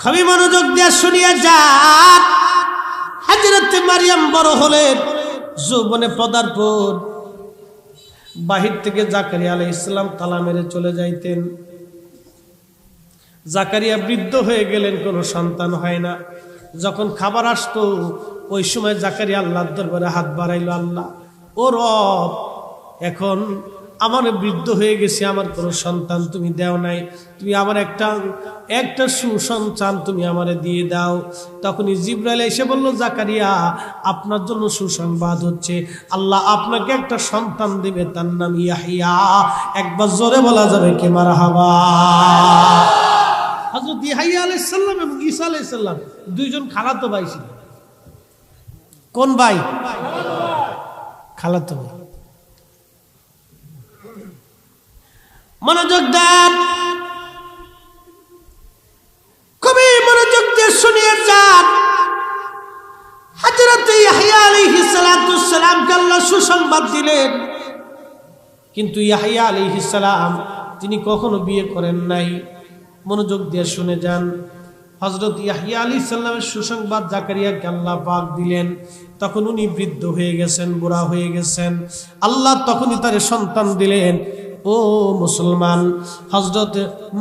খুবই মনোযোগ দিয়ে শুনিয়া যান। হযরত মারিয়াম বড় হলেন, যৌবনে পদার্পণ। বাহির থেকে জাকারিয়া আলাইহিস সালাম তালা মেরে চলে যাইতেন। জাকারিয়া বৃদ্ধ হয়ে গেলেন, কোনো সন্তান হয় না। যখন খাবার আসতো ওই সময় জাকারিয়া আল্লাহর দরবারে হাত বাড়াইল, আল্লাহ ও রব, এখন আমার বৃদ্ধ হয়ে গেছে, আমার কোনো সন্তান তুমি দাও নাই, তুমি আমার একটা সুসন্তান তুমি আমারে দিয়ে দাও। তখনই জিবরাইল এসে বলল, জাকারিয়া আপনার জন্য সুসংবাদ হচ্ছে, আল্লাহ আপনাকে একটা সন্তান দেবে, তার নাম ইয়াহইয়া। একবার জোরে বলা যাবে কি মারহাবা। হযরত ইয়াহইয়া আলাইহিস সালাম এবং ঈসা আলাইহিস সালাম দুইজন খালাতো ভাই ছিলেন। কোন ভাই? খালাতো ভাই। মনোযোগ দেন, খুবই মনোযোগ দিয়ে শুনিয়ে যান। হযরত ইয়াহইয়া আলাইহিস সালামকে আল্লাহ সুসংবাদ দিলেন, কিন্তু ইয়াহইয়া আলাইহিস সালাম তিনি কখনো বিয়ে করেন নাই। মনোযোগ দিয়ে শুনে যান। হযরত ইয়াহইয়া আলাইহিস সালামের সুসংবাদ জাকারিয়াকে আল্লাহ পাক দিলেন। তখন উনি বৃদ্ধ হয়ে গেছেন, বুড়া হয়ে গেছেন। আল্লাহ তখনই তার সন্তান দিলেন। ও মুসলমান, হযরত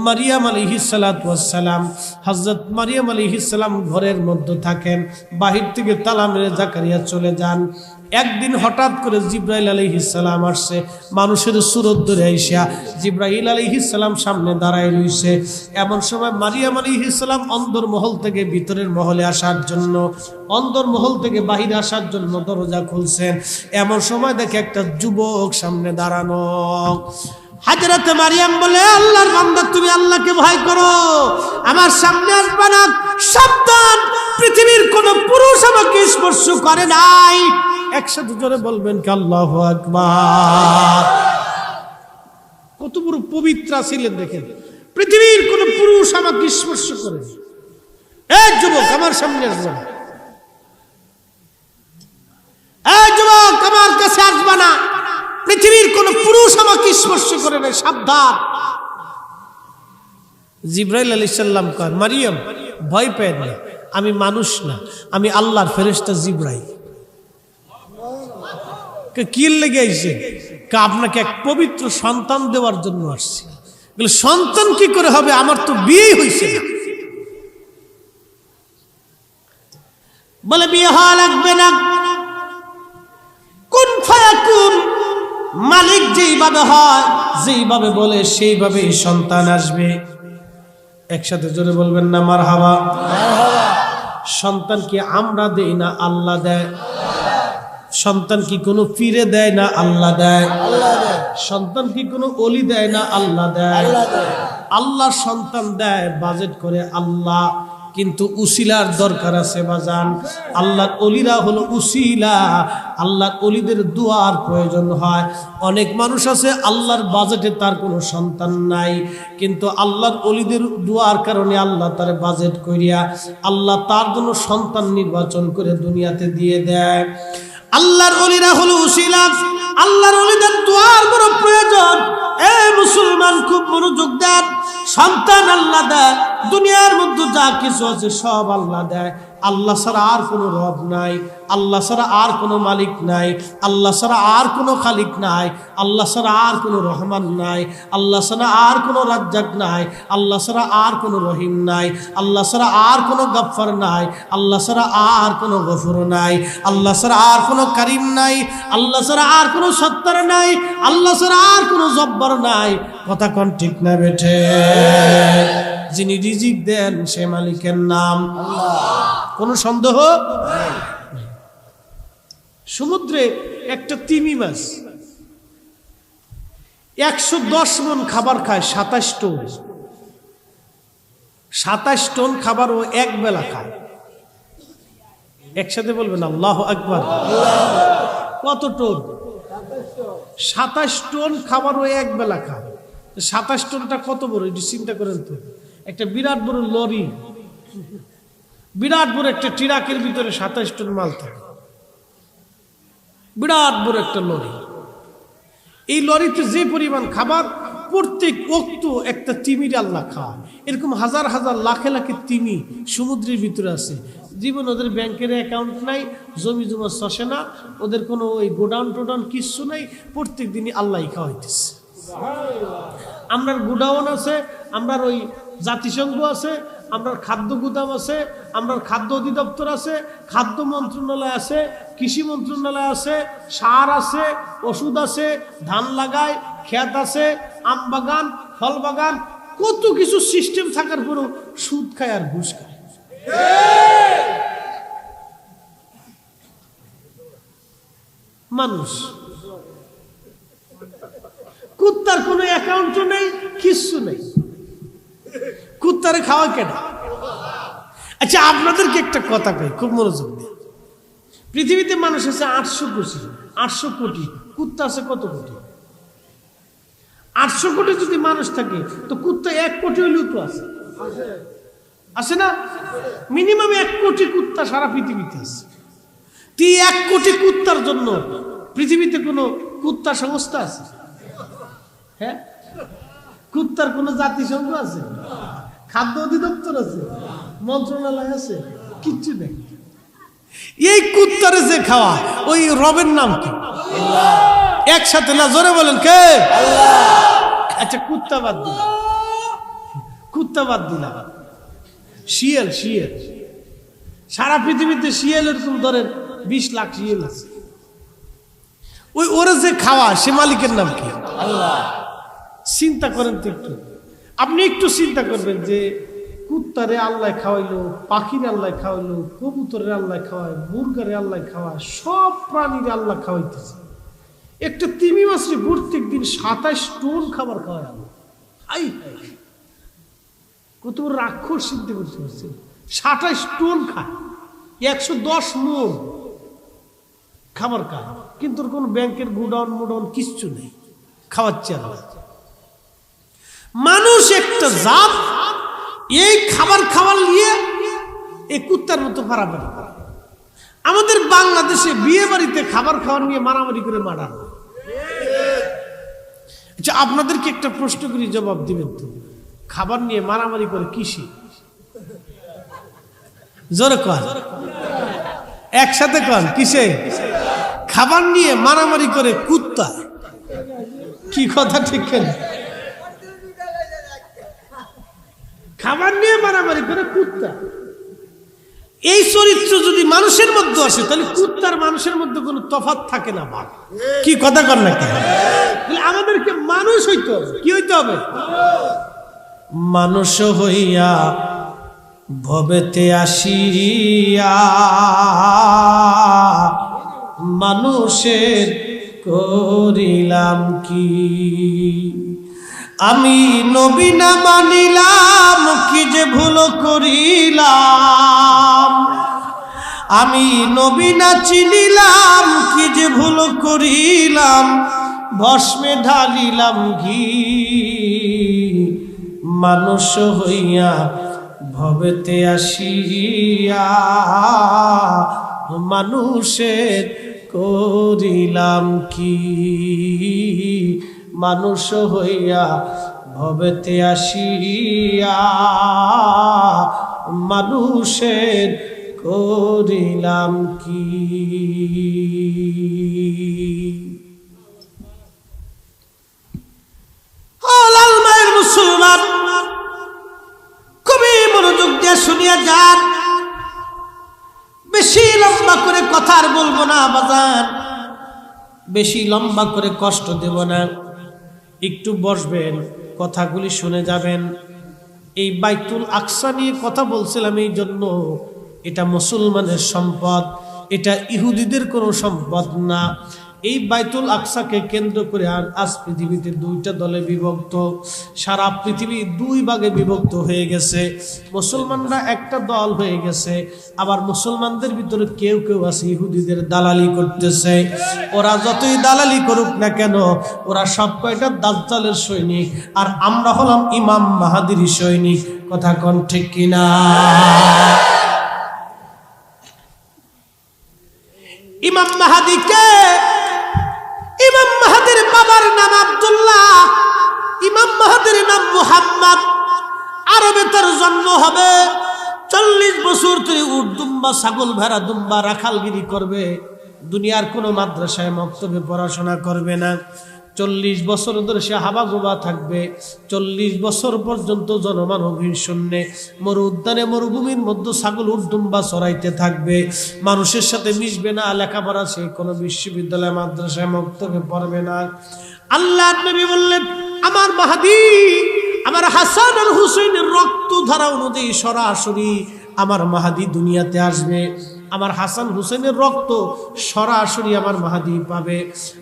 মারিয়াম আলাইহিস সালাতু ওয়াস সালাম, হযরত মারিয়াম আলাইহিস সালাম ঘরের মধ্যে থাকেন। বাহির থেকে তালা মেরে জাকারিয়া চলে যান। একদিন হঠাৎ করে জিবরাইল আলাইহিস সালাম আসছে, মানুষের সুরত ধরে আইসা জিবরাইল আলাইহিস সালাম সামনে দাঁড়ায় রইছে। এমন সময় মারিয়াম আলাইহিস সালাম অন্দর মহল থেকে ভিতরের মহলে আসার জন্য, অন্দর মহল থেকে বাহিরে আসার জন্য দরজা খুলছেন। এমন সময় দেখে একটা যুবক সামনে দাঁড়ানো। হযরত মারিয়াম বলে, আল্লাহর বান্দা, তুমি আল্লাহকে ভয় করো, আমার সামনে আসবে না, সাবধান, পৃথিবীর কোন পুরুষ আমাকে স্পর্শ করে নাই। একসাথে জোরে বলবেন কি আল্লাহু আকবার। কত বড় পবিত্র ছিলেন দেখেন, পৃথিবীর কোন পুরুষ আমাকে স্পর্শ করে। এই যুবক আমার সামনে আসবে না, এই যুবক আমার কাছে আসবে না, পৃথিবীর কোন পুরুষ আমাকে স্পর্শ করে না, সাবধান। জিবরাইল আলাইহিস সালাম কয়, মারিয়াম ভয় পেয়েন না, আমি মানুষ না, আমি আল্লাহর ফেরেশতা জিবরাইল। কি লেগে আইছে? আপনাকে এক পবিত্র সন্তান দেওয়ার জন্য আসছে। সন্তান কি করে হবে, আমার তো বিয়ে হয়েছে না। বলে বিয়ে হওয়া লাগবে না, কুন ফায়াকুন, মালিক যেইভাবে হয়, যেইভাবে বলে সেইভাবে সন্তান আসবে। একসাথে জোরে বলবেন না মারহাবা। সন্তান কি আমরা দেই না আল্লাহ দেয়? সন্তান কি কোনো পীরে দেয় না আল্লাহ দেয়? সন্তান কি কোনো ওলি দেয় না আল্লাহ দেয়? আল্লাহ সন্তান দেয়, বাজেট করে আল্লাহ, কিন্তু উসিলার দরকার আছে বাজান। আল্লাহর ওলিরা হলো উসিলা, আল্লাহর ওলিদের দুয়ার প্রয়োজন হয়। অনেক মানুষ আছে আল্লাহর বাজেটে তার কোনো সন্তান নাই, কিন্তু আল্লাহর ওলিদের দুয়ার কারণে আল্লাহ তার বাজেট করিয়া আল্লাহ তার জন্য সন্তান নির্বাচন করে দুনিয়াতে দিয়ে দেয়। আল্লাহর ওলিরা হলো উসিলা, আল্লাহর ওলিদের দুয়ার বড় প্রয়োজন। এ মুসলমান, খুব মনোযোগ দেন। সন্তান আল্লাহ দেয়, দুনিয়ার মধ্যে যা কিছু আছে সব আল্লাহ দেয়। আল্লাহ ছাড়া আর কোনো রব নাই, আল্লাহ ছাড়া আর কোনো মালিক নাই, আল্লাহ ছাড়া আর কোনো খালিক নাই, আল্লাহ ছাড়া আর কোনো রহমান নাই, আল্লাহ ছাড়া আর কোনো রাজ্জাক নাই, আল্লাহ ছাড়া আর কোনো রহিম নাই, আল্লাহ ছাড়া আর কোনো গফফার নাই, আল্লাহ ছাড়া আর কোনো গফুর নাই, আল্লাহ ছাড়া আর কোনো কারিম নাই, আল্লাহ ছাড়া আর কোনো সত্তার নাই, আল্লাহ ছাড়া আর কোনো জব্বার নাই। কথা কোন ঠিক না বেঠে? যিনি রিজিক দেন সে মালিকের নাম আল্লাহ, কোনো সন্দেহ নেই। সমুদ্রে একটা তিমি মাছ 110 মণ খাবার খায়, 27 টন। 27 টন খাবার ও এক বেলা খায়। একসাথে বলবেন আল্লাহু আকবার। কত টন? 27 টন খাবার ও এক বেলা খায়। 27 টনটা কত বড় একটু চিন্তা করেন তো। একটা বিরাট বড় লরি, বিরাট বড় একটা ট্রাকের ভিতরে 27 টন মাল থাকে, বিরাট বড় একটা লরি। এই লরিতে যে পরিমাণ খাবার, প্রত্যেক ওক্ত একটা তিমির আল্লাহ খাওয়ায়। এরকম হাজার হাজার লাখে লাখে তিমি সমুদ্রের ভিতরে আছে। জীবন ওদের ব্যাংকের অ্যাকাউন্ট নাই, জমি জমা চষে না, ওদের কোনো ওই গোডাউন টোডাউন কিচ্ছু নাই, প্রত্যেক দিনই আল্লাহ খাওয়াইতেছে। আমরার গোডাউন আছে, আমরার ওই জাতিসংঘ আছে, আমরার খাদ্য গুদাম আছে, আমরার খাদ্য অধিদপ্তর আছে, খাদ্য মন্ত্রণালয় আছে, কৃষি মন্ত্রণালয় আছে, সার আছে, ওষুধ আছে, ধান লাগায়, ক্ষেত আছে, আম বাগান, ফল বাগান, কত কিছু সিস্টেম থাকার পরেও সুদ খায় আর ঘুষ খায়। মানুষ কুত্তার কোনো অ্যাকাউন্টও নেই, কিচ্ছু নেই, কুত্তারে খাওয়া কেন? আচ্ছা আপনাদেরকে একটা কথা কই, খুব মনোযোগ দিয়ে। পৃথিবীতে মানুষ আছে 800 কোটি, কুত্তা আছে কত কোটি? 800 কোটি যদি মানুষ থাকে তো কুত্তা 1 কোটি হইলেও তো আছে, আছে না? মিনিমাম 1 কোটি কুত্তা সারা পৃথিবীতে আছে। 1 কোটি কুত্তার জন্য পৃথিবীতে কোনো কুত্তা সংস্থা আছে? হ্যাঁ, কুত্তার কোনো জাতিসংঘ আছে? খাদ্য অধিদপ্তর আছে? মন্ত্রণালয় আছে? কিচ্ছু নেই। এই কুত্তারে যে খাওয়া, ওই রবের নাম কি? একসাথে না, জোরে বলেন কে? আচ্ছা কুত্তা বাদ দিলাম, শিয়াল সারা পৃথিবীতে শিয়াল এরকম ধরেন 20 লাখ শিয়াল আছে। ওই ওরা যে খাওয়া, সে মালিকের নাম কি? আল্লাহ। চিন্তা করেন তো একটু, আপনি একটু চিন্তা করবেন যে কুত্তারে আল্লাহ খাওয়াইলো, পাখির আল্লাহ খাওয়াইলো, কবুতরের আল্লাহ খাওয়ায়, মুরগারে আল্লাহ খাওয়ায়, সব প্রাণীর আল্লাহ খাওয়াইতেছে। একটা তিমি মাছরে প্রত্যেক দিন 27 টন খাবার খাওয়ায় আল্লাহ। কত রাক্ষস সিদ্ধ করতে পারছে, 27 টন খায়, 110 মন খাবার খায়, কিন্তু কোন ব্যাংকের গোডাউন কিচ্ছু নেই, খাওয়াচ্ছে আল্লাহ। মানুষ একটা জাত, এই খাবার নিয়ে এই কুত্তার মতো পারাপারি করে। আমাদের বাংলাদেশে বিয়ে বাড়িতে খাবার খাওয়ার নিয়ে মারামারি করে মারা হয়। আচ্ছা আপনাদেরকে একটা প্রশ্ন করি, জবাব দিবেন তো, খাবার নিয়ে মারামারি করে কিসে? জোরে কন, একসাথে কন, কিসে? খাবার নিয়ে মারামারি করে কুত্তা। কি কথা ঠিক কেন? খাবার নিয়ে মারামারি করে কুত্তা। এই চরিত্র যদি মানুষের মধ্যে আসে তাহলে কুত্তার মানুষের মধ্যে কোনো তফাৎ থাকে না। কি কথা কর না কেন? আমাদেরকে মানুষ হইতে হবে। কি হইতে হবে? মানুষ হইয়া ভবেতে আসিয়া মানুষের করিলাম কি? আমি নবী না মানিলাম, কি যে ভুল করিলাম। আমি নবী না চিনিলাম, কি যে ভুল করিলাম। ভস্মে ঢালিলাম ঘি, মানুষ হইয়া ভবেতে আসিয়া মানুষের করিলাম কি? মানুষ হইয়া ভবেতে আসিয়া মানুষের করিলাম কি? মুসলমান খুবই মনোযোগ দিয়ে শুনিয়া যান। বেশি লম্বা করে কথা আর বলবো না বাজার, বেশি লম্বা করে কষ্ট দেব না, একটু বসবেন, কথাগুলি শুনে যাবেন। এই বাইতুল আকসা নিয়ে কথা বলছিলাম এই জন্য, এটা মুসলমানের সম্পদ, এটা ইহুদিদের কোনো সম্পদ না। এই বাইতুল আকসাকে কেন্দ্র করে আজ পৃথিবীতে 2টা দলে বিভক্ত, সারা পৃথিবী 2 ভাগে বিভক্ত হয়ে গেছে। মুসলমানরা একটা দল হয়ে গেছে, আবার মুসলমানদের ভিতরে কেউ কেউ আছে ইহুদিদের দালালি করতেছে। ওরা যতই দালালি করুক না কেন, ওরা সব কয়টা দাজ্জালের সৈনিক, আর আমরা হলাম ইমাম মাহাদির সৈনিক। কথা কোন ঠিক কিনা? ইমাম মাহাদি কে? ইমাম মাহাদির বাবার নাম আব্দুল্লাহ, ইমাম মাহাদির নাম মুহাম্মদ, আরবে তার জন্ম হবে। 40 বছর ধরে উট দুম্বা, ছাগল, ভেড়া, দুম্বা রাখালগিরি করবে। দুনিয়ার কোনো মাদ্রাসায় মক্তবে পড়াশোনা করবে না। 40 বছর ধরে সে হাবা গোবা থাকবে। 40 বছর পর্যন্ত জনমানবহীন শূন্যে মরু উদ্যানে, মরুভূমির মধ্যে ছাগল, উট দুম্বা চড়াইতে থাকবে। মানুষের সাথে মিশবে না, লেখাপড়া সে কোনো বিশ্ববিদ্যালয়, মাদ্রাসায় মক্তবে পড়বে না। আল্লাহ নবী বললেন, আমার মাহদী, আমার হাসান আর হুসেনের রক্ত ধারা অনুযায়ী সরাসরি আমার মাহাদি দুনিয়াতে আসবে। আমার হাসান হুসেনের রক্ত সরাসরি আমার মাহাদি পাবে।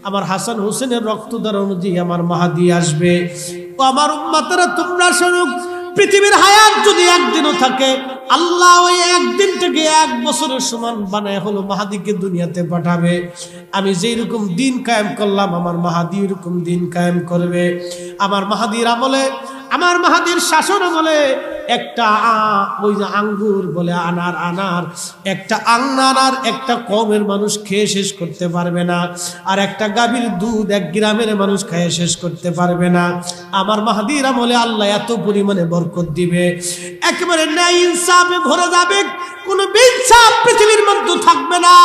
আমার হাসান হুসেনের রক্ত ধারা অনুযায়ী আমার মাহাদি আসবে। ও আমার উম্মতেরা, তোমরা শোনো, পৃথিবীর হায়াত যদি একদিনও থাকে, আল্লাহ ওই একদিন থেকে 1 বছরের সমান বানায় হলো মাহাদিকে দুনিয়াতে পাঠাবে। আমি যেই রকম দিন কায়েম করলাম, আমার মাহাদি এরকম দিন কায়েম করবে। আমার মাহাদির আমলে, আমার মাহাদির শাসন আমলে একটা ওই যে আঙ্গুর বলে আনার একটা আনার একটা কমের মানুষ খেয়ে শেষ করতে পারবে না, আর একটা গাভীর দুধ 1 গ্রামের মানুষ খেয়ে শেষ করতে পারবে না। আমার মাহাদির আমলে আল্লাহ এত পরিমাণে বরকত দিবে, একেবারে ন্যায় ইনসাফে ভরে যাবে, কোনো বেইনসাফ পৃথিবীর মধ্যে থাকবে না।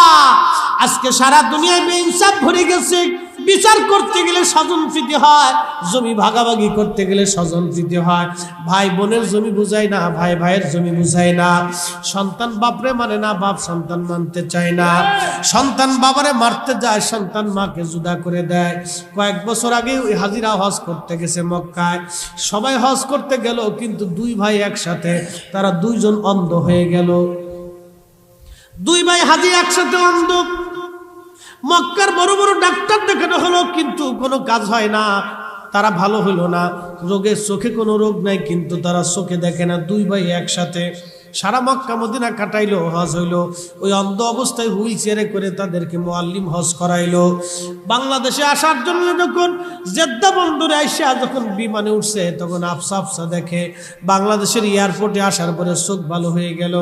আজকে সারা দুনিয়ায় বেইনসাফ ভরে গেছে। বিচার করতে গেলে স্বজনপ্রীতি হয়, জমি ভাগাভাগি করতে গেলে স্বজনপ্রীতি হয়। ভাই বোনের জমি বুঝায় না, ভাই ভাইয়ের জমি বুঝায় না। সন্তান বাপরে মানে না, বাপ সন্তান মানতে চায় না। সন্তান বাবারে মারতে যায়, সন্তান মাকে জুদা করে দেয়। কয়েক বছর আগে ওই হাজিরা হজ করতে গেছে মক্কায়। সবাই হজ করতে গেল, কিন্তু 2 ভাই একসাথে, তারা 2 জন অন্ধ হয়ে গেল। 2 ভাই হাজি একসাথে অন্ধ। মক্কার বড় বড় ডাক্তার দেখানো হলো, কিন্তু কোনো কাজ হয় না, তারা ভালো হইল না। রোগের চোখে কোনো রোগ নাই, কিন্তু তারা চোখে দেখে না। 2 ভাই একসাথে সারা মক্কা মদিনা কাটাইলো, হজ হইলো। ওই অন্ধ অবস্থায় হুইল চেয়ারে করে তাদেরকে মুআল্লিম হজ করাইলো। বাংলাদেশে আসার জন্য যখন জেদ্দা বন্দরে আইসা যখন বিমানে উঠছে, তখন আফসা আফসা দেখে। বাংলাদেশের এয়ারপোর্টে আসার পরে চোখ ভালো হয়ে গেল।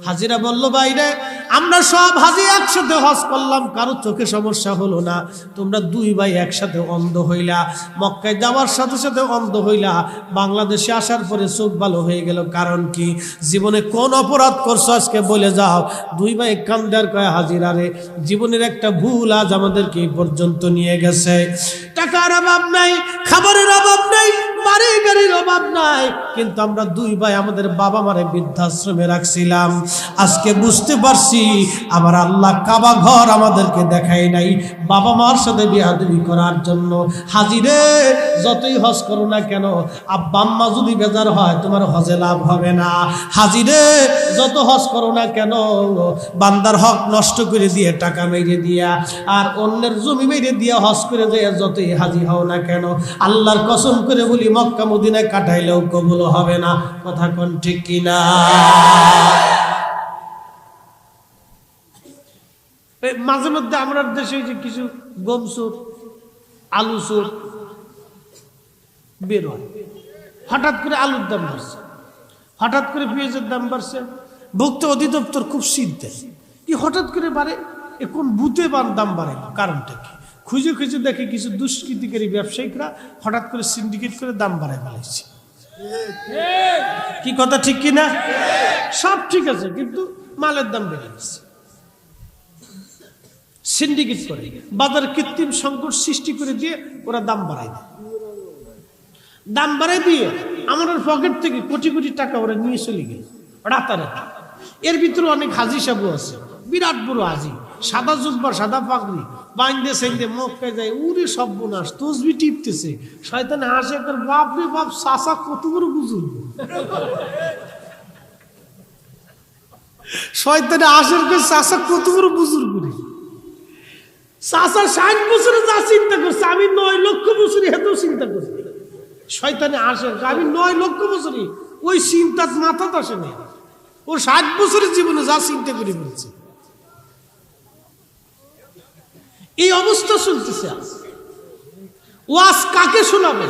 হাজিরা বলল, বাইরে আমরা সব হাজি একসাথে হজ করলাম, কারো চোখে সমস্যা হলো না, তোমরা 2 ভাই একসাথে অন্ধ হইলা। মক্কায় যাওয়ার সাথে সাথে অন্ধ হইলা, বাংলাদেশে আসার পরে চোখ ভালো হয়ে গেল। কারণ কি? জীবনে কোন অপরাধ করছো আজকে বলে যাও। 2 ভাই কান্দার কয়, হাজিরা রে, জীবনের একটা ভুল আজ আমাদেরকে এই পর্যন্ত নিয়ে গেছে। টাকার অভাব নাই, খাবারের অভাব নাই, বাড়ি গাড়ির অভাব নাই, কিন্তু আমরা 2 ভাই আমাদের বাবা মারে বৃদ্ধাশ্রমে রাখছিলাম। আজকে বুঝতে পারছি আমার আল্লাহ কাবা ঘর আমাদেরকে দেখায় নাই বাবা মার সাথে বিয়াদবি করার জন্য। হাজিরে, যতই হজ করো না কেন, আব্বা আম্মা যদি বেজার হয়, তোমার হজে লাভ হবে না। হাজিরে, যত হজ করো না কেন, বান্দার হক নষ্ট করে দিয়ে, টাকা মেরে দিয়া, আর অন্যের জমি মেরে দিয়া হজ করে যায়, যতই হাজি হও না কেন, আল্লাহর কসম করে বলি, মক্কা মদিনায় কাটাইলেও কবুল হবে না। কথা কোন ঠিক কিনা? মাঝে মধ্যে আমরা দেশে যে কিছু গম চোর, আলু চোর বের হয়, হঠাৎ করে আলুর দাম বাড়ছে, হঠাৎ করে পেঁয়াজের দাম বাড়ছে। ভোক্তা অধিদপ্তর খুব চিন্তা, কি হঠাৎ করে বাড়ে, এ কোন বুথে দাম বাড়ে, কারণটা কি? খুঁজে খুঁজে দেখে কিছু দুষ্কৃতিকারী ব্যবসায়িকরা হঠাৎ করে সিন্ডিকেট করে দাম বাড়ায় ফেলাইছে। কি কথা ঠিক কিনা? সব ঠিক আছে, কিন্তু মালের দাম বেড়ে গেছে। সিন্ডিকেট করে বাজার কৃত্রিম সংকট সৃষ্টি করে দিয়ে ওরা দাম বাড়ায় দেয়। দাম বাড়ায় দিয়ে আমাদের পকেট থেকে কোটি কোটি টাকা ওরা নিয়ে চলে গেল রাতারাতি। এর ভিতরে অনেক হাজি সাহেব আছে, বিরাট বড় হাজি, সাদা জুব্বা, সাদা পাগড়ি, বাইন্দে সেন্দে মক্কায় যায়, উরে সর্বনাশ, তসবি টিপতেছে। শয়তানে হাসে, বাপ রে বাপ, চাচা কত বড় বুজুর্গ। শয়তানে হাসের চাচা কত বড় বুজুর্গ রে। চাচা 60 বছরে যা চিন্তা করছে, আমি 9 লক্ষ বছরে এত চিন্তা করছি। শয়তানে হাসের, আমি 9 লক্ষ বছরে ওই চিন্তা মাথা আসে না। ও 60 বছরের জীবনে যা চিন্তা করে ফেলছে। এই অবস্থা চলতেছে। ওয়াজ কাকে শোনাবে?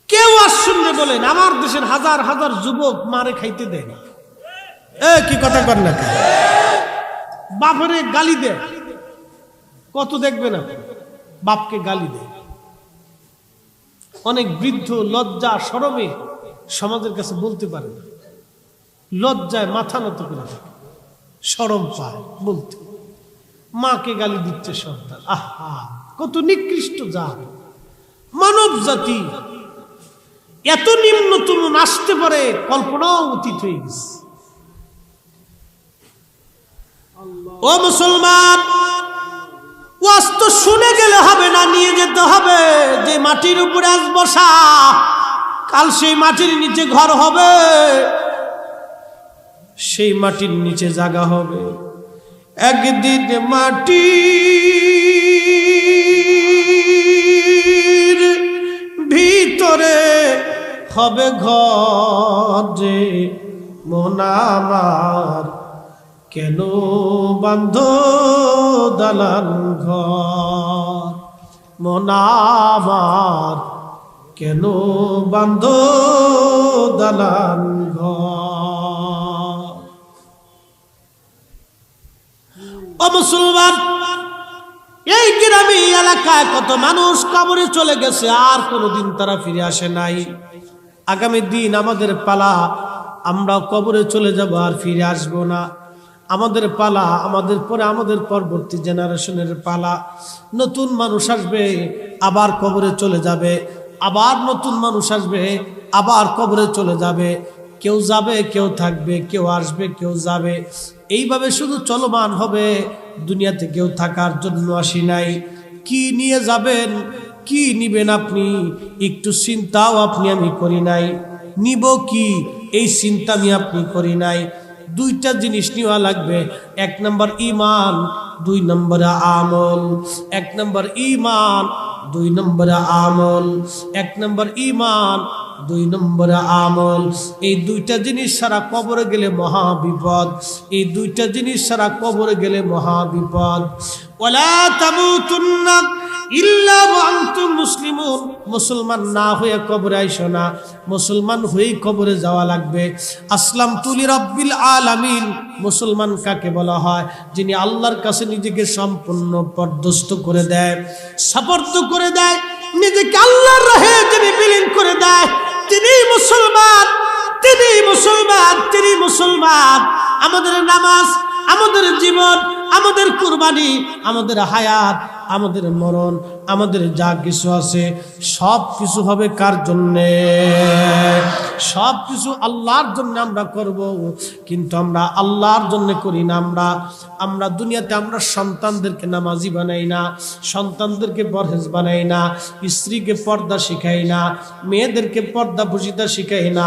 কেউ আজ শুনবে বলেন? আমার দেশের হাজার হাজার যুবক মারে খাইতে দেয় না। কি কথা কর না, বাপরে গালি দেয়। কত দেখবে না, বাপকে গালি দেয়। অনেক বৃদ্ধ লজ্জা শরমে সমাজের কাছে বলতে পারে না, লজ্জায় মাথা নত করে থাকে, শরম পায় বলতে। মাকে গালি দিচ্ছে সন্তান। আহা, কত নিকৃষ্ট জাত মানব জাতি, এত নিম্নতম আসতে পারে কল্পনাও অতীত হয়ে গেছে। ও মুসলমান, ওয়াজ তো শুনে গেলে হবে না, নিয়ে যেতে হবে। যে মাটির উপরে আজ বসা, কাল সেই মাটির নিচে ঘর হবে, সেই মাটির নিচে জায়গা হবে। একদিন মাটির ভিতরে হবে ঘর, যে মন আমার কেন বান্ধ দালান ঘর, মন আমার কেন বান্ধ দালান ঘর। ও মুসলমান, এই গ্রামে এলাকায় কত মানুষ কবরে চলে গেছে, আর কোনোদিন তারা ফিরে আসে নাই। আগামী দিন আমাদের পালা, আমরা কবরে চলে যাব, আর ফিরে আসবো না। আমাদের পালা, আমাদের পরে আমাদের পরবর্তী জেনারেশনের পালা। নতুন মানুষ আসবে, আবার কবরে চলে যাবে, আবার নতুন মানুষ আসবে, আবার কবরে চলে যাবে। কেউ যাবে, কেউ থাকবে, কেউ আসবে, কেউ যাবে, এইভাবে শুধু চলমান হবে। দুনিয়াতে কেউ থাকার জন্য আসি নাই। কি নিয়ে যাবেন, কি নিবেন আপনি, একটু চিন্তাও আপনি আমি করি নাই। নিব কি, এই চিন্তা আমি আপনি করি নাই। দুইটা জিনিস নেওয়া লাগবে, এক নম্বর ঈমান, দুই নম্বরে আমল। এক নম্বর ঈমান, দুই নম্বরে আমল। এক নম্বর ঈমান, দুই নম্বরে আমল। এই দুইটা জিনিস ছাড়া কবরে গেলে মহা বিপদ। এই দুইটা জিনিস ছাড়া কবরে গেলে মহা বিপদ। ওয়ালা তামুতুন্না ইল্লা ওয়া আনতুম মুসলিমুন। মুসলমান না হয়ে কবরে আইসো না, মুসলমান হয়েই কবরে যাওয়া লাগবে। আসলামতু লিরাব্বিল আলামিন। মুসলমান কাকে বলা হয়? যিনি আল্লাহর কাছে নিজেকে সম্পূর্ণ পর্যস্ত করে দেয়, সাপোর্ট করে দেয়, নিজেকে আল্লাহর রাহে যিনি বিলীন করে দেয়, তিনি মুসলমান, তিনি মুসলমান, তিনি মুসলমান। আমাদের নামাজ, আমাদের জীবন, আমাদের কুরবানি, আমাদের হায়াত, আমাদের মরণ, আমাদের যা কিছু আছে সব কিছু হবে কার জন্যে? সব কিছু আল্লাহর জন্য আমরা করব, কিন্তু আমরা আল্লাহর জন্য করি না। আমরা দুনিয়াতে আমরা সন্তানদেরকে নামাজি বানাই না, সন্তানদেরকে পরহেজ বানাই না, স্ত্রীকে পর্দা শিখাই না, মেয়েদেরকে পর্দা ভূষিতা শিখাই না,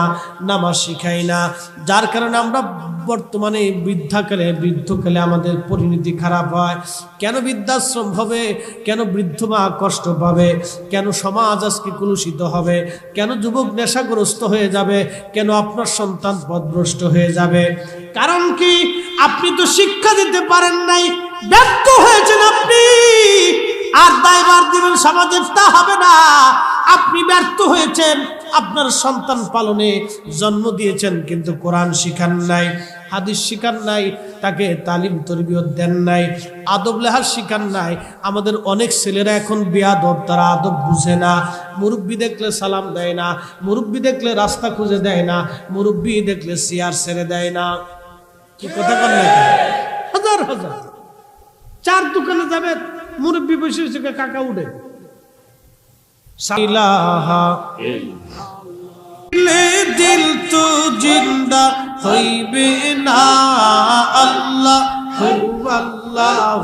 নামাজ শিখাই না। যার কারণে আমরা বর্তমানে বৃদ্ধকালে আমাদের পরিণতি খারাপ হয়। কেন বৃদ্ধাশ্রম হবে? কেন বৃদ্ধ মা কষ্ট পাবে? কেন সমাজ আজকে কলুষিত হবে? কেন যুবক নেশাগ্রস্ত হয়ে যাবে? কেন আপনার সন্তান পথভ্রষ্ট হয়ে যাবে? কারণ কি? আপনি তো শিক্ষা দিতে পারেন নাই, ব্যর্থ হয়েছেন আপনি। আর দায়ভার দিবেন সমাজে, তা হবে না। আপনি ব্যর্থ হয়েছেন, আপনার সন্তান পালনে জন্ম দিয়েছেন, কিন্তু কোরআন শিখান নাই, হাদিস শিখান নাই, তাকে তালিম তরবিয়ত দেন নাই, আদব লেহাজ শিখান নাই। আমাদের অনেক ছেলেরা এখন বেয়াদব, তারা আদব বুঝে না। মুরব্বি দেখলে সালাম দেয় না, মুরব্বি দেখলে রাস্তা খুঁজে দেয় না, মুরব্বি দেখলে চেয়ার ছেড়ে দেয় না। কি কথা বলেন? হাজার হাজার চার দোকানে যাবে, মুরব্বি বসে বসে কাকা উঠে দিল তো জিন্দা হইবে না। আল্লাহ আল্লাহ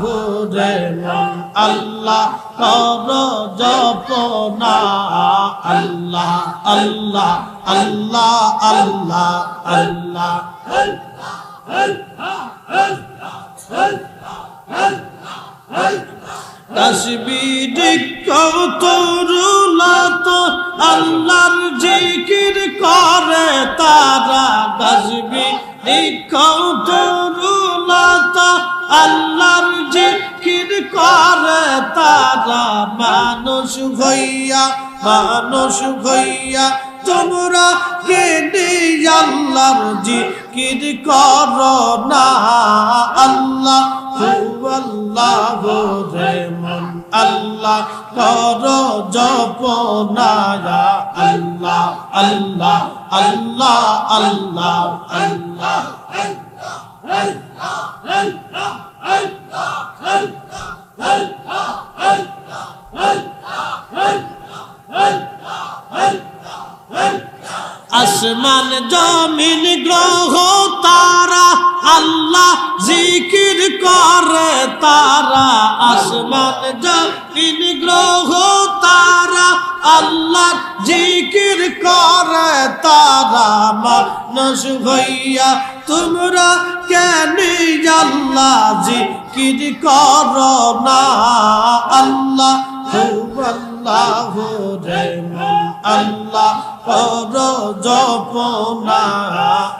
রে মন আল্লাহ কর জপনা। আল্লাহ আল্লাহ আল্লাহ আল্লাহ আল্লাহ। তাসবিহ কৌতুরুলত আল্লাহর জিকির করে তারা। তাসবিহ কৌতুরুলত আল্লাহর জিকির করে তারা। মানুষ হইয়া তোমরা কেনে আল্লাহর জিকির করো না। আল্লাহ আল্লাহ রে মন আল্লাহ করো জপনা ইয়া আল্লাহ আল্লাহ আল্লাহ আল্লাহ আল্লাহ আসমান জমিন গ্রহ তারা আল্লাহ জিকির করে তারা আসমান জমিন গ্রহ তারা আল্লাহ জিকির করে তারা মানুষ হইয়া তোমরা কেন আল্লাহ জিকির করো না আল্লাহ আল্লাহ রে মন আল্লাহ করো জপনা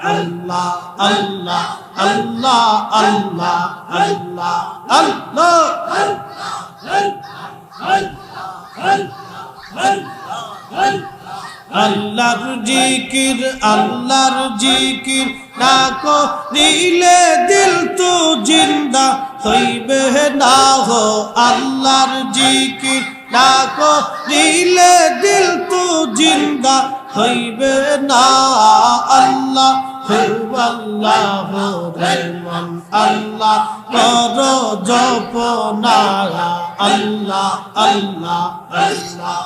আল্লাহ আল্লাহ আল্লাহ আল্লাহ আল্লাহ আল্লাহ আল্লাহর জিকির না করিলে দিল তো জিন্দা হইবে না হো আল্লাহর জিকির না করিলে দিল তো জিন্দা হইবে না আল্লাহ আল্লাহ রে মন আল্লাহ করো জপনা আল্লাহ আল্লাহ আল্লাহ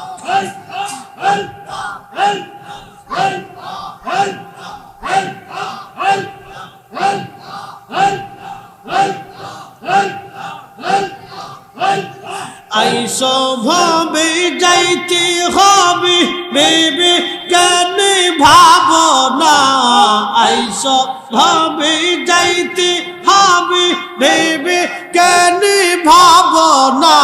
আইসো ভাবে যাইতে হবে বেবি কেন ভাবনা আইসো ভাবে যাইতে হবে বেবি কেন ভাবনা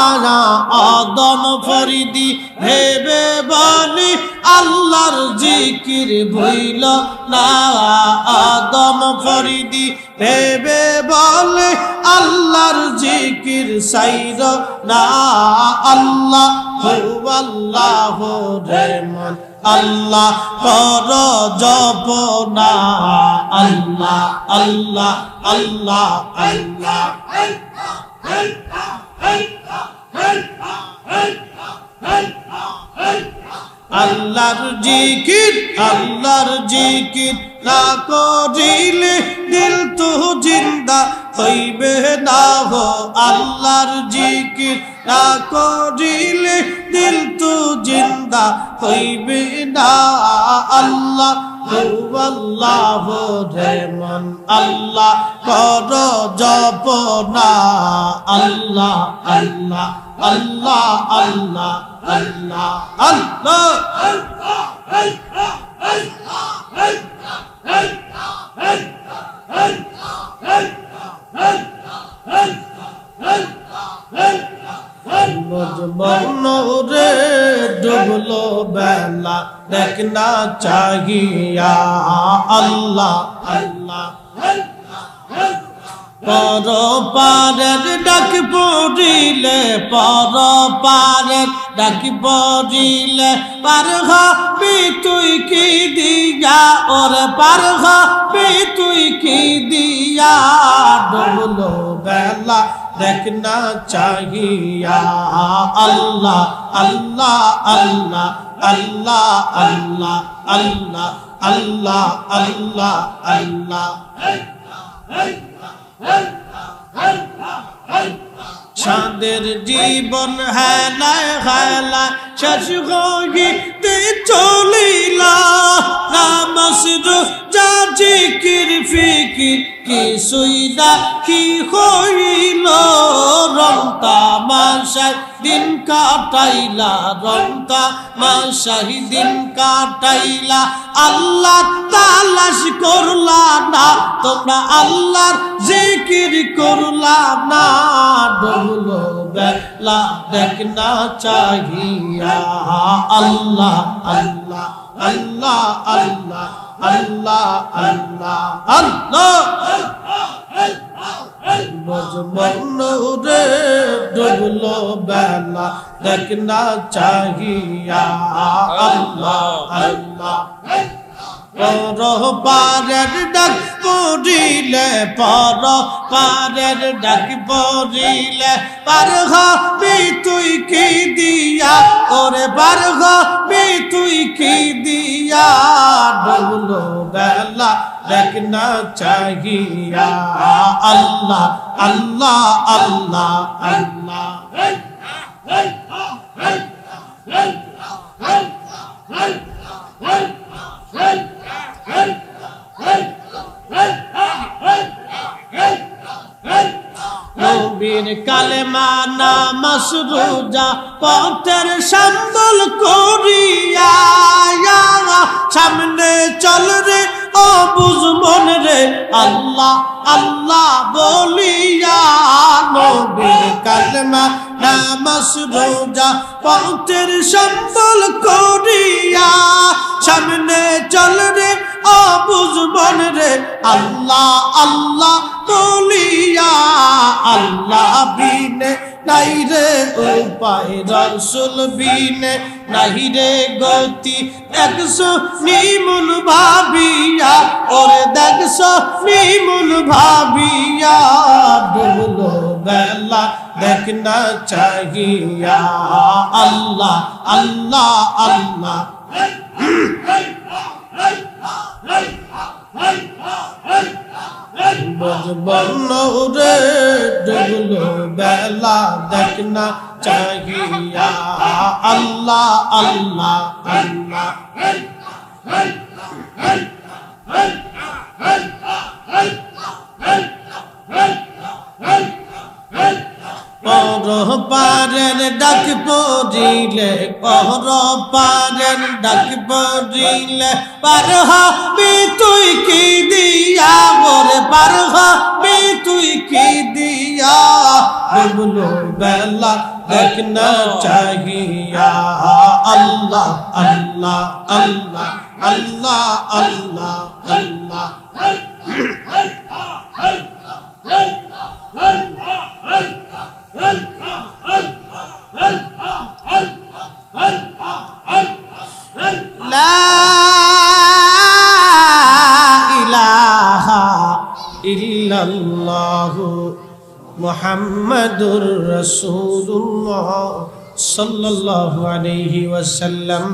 আদম ফরিদি ভেবে বলি আল্লাহর জিকির ভইল না আদম ফরিদি ভেবে বলে আল্লাহর জিকির সাইর না আল্লাহ আল্লাহ রে মন আল্লাহ কর জপনা আল্লাহ আল্লাহ আল্লাহ আল্লাহ আল্লাহর জিকির না করিলে দিল তো জিন্দা হইবে না হো আল্লাহর জিকির না করিলে দিল তো জিন্দা হইবে না আল্লাহ আল্লাহ রে মন আল্লাহ কর জপনা আল্লাহ আল্লাহ আল্লাহ আল্লাহ আল্লাহ আল্লাহ রে ডুবলো বেলা দেখনা চাহিয়া আল্লাহ আল্লাহ পর পারের ডাক পড়িলে পর পারের ডাক পড়িলে পার হবি তুই কি দিয়া ওরে পার হবি তুই কি দিয়া ডুবলো বেলা দেখনা চাহিয়া আল্লাহ আল্লাহ আল্লাহ আল্লাহ আল্লাহ আল্লাহ আল্লাহ আল্লাহ আল্লাহ চাঁদের জীবন হেলায় হেলায় শেষ হইতে চলিলা নামাজ রোজা জিকির ফিকির কিছুই না কি হইল রং তামাশায় দিন কাটাইলা রং তামাশায় দিন কাটাইলা আল্লাহ তালাশ করলা না তোমরা আল্লাহর জিকির করলা না ডুবলো বেলা দেখনা চাহিয়া আল্লাহ আল্লাহ আল্লাহ আল্লাহ আল্লাহ আল্লাহ আল্লাহ রে ডুবলো বেলা দেখনা চাহিয়া আল্লাহ আল্লাহ পর পারের ডাক পড়িলে পর পারের ডাক পড়িলে পার হবি তুই কি দিয়া ওরে পার হবি তুই কি দিয়া ডুবলো বেলা দেখ না চাহিয়া আল্লাহ আল্লাহ আল্লাহ আল্লাহ নবীর কালেমা নামাজ রোজা পথের সম্বল করিয়া সামনে চল রে ও বুঝ মন রে আল্লাহ আল্লাহ বলিয়া নবীর কালেমা নামাজ রোজা পথের সম্বল করিয়া সামনে চল রে ও বুঝ মন রে আল্লাহ আল্লাহ বলিয়া আল্লাহ বিনে নাই রে উপায় রাসূল বিনে নাই রে গতি দেখছো নিমুল ভাবিয়া ওরে দেখছো নিমুল ভাবিয়া ডুবলো বেলা দেখ না চাহিয়া আল্লাহ আল্লাহ আল্লাহ রে ডুবলো বেলা দেখ না চাহিয়া আল্লাহ আল্লাহ আল্লাহ পর পারের ডাক পড়িলে পর পারের ডাক পড়িলে পার হবি তুই কি দিয়া ওরে পার হবি তুই কি দিয়া ডুবলো বেলা দেখ না চাহিয়া আল্লাহ আল্লাহ আল্লাহ আল্লাহ আল্লাহ আল্লাহ লা ইলাহা ইল্লাল্লাহু মুহাম্মাদুর রাসূলুল্লাহ সাল্লাল্লাহু আলাইহি ওয়াসাল্লাম।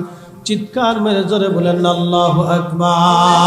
চিৎকার মেরে জোরে বলেন আল্লাহু আকবার।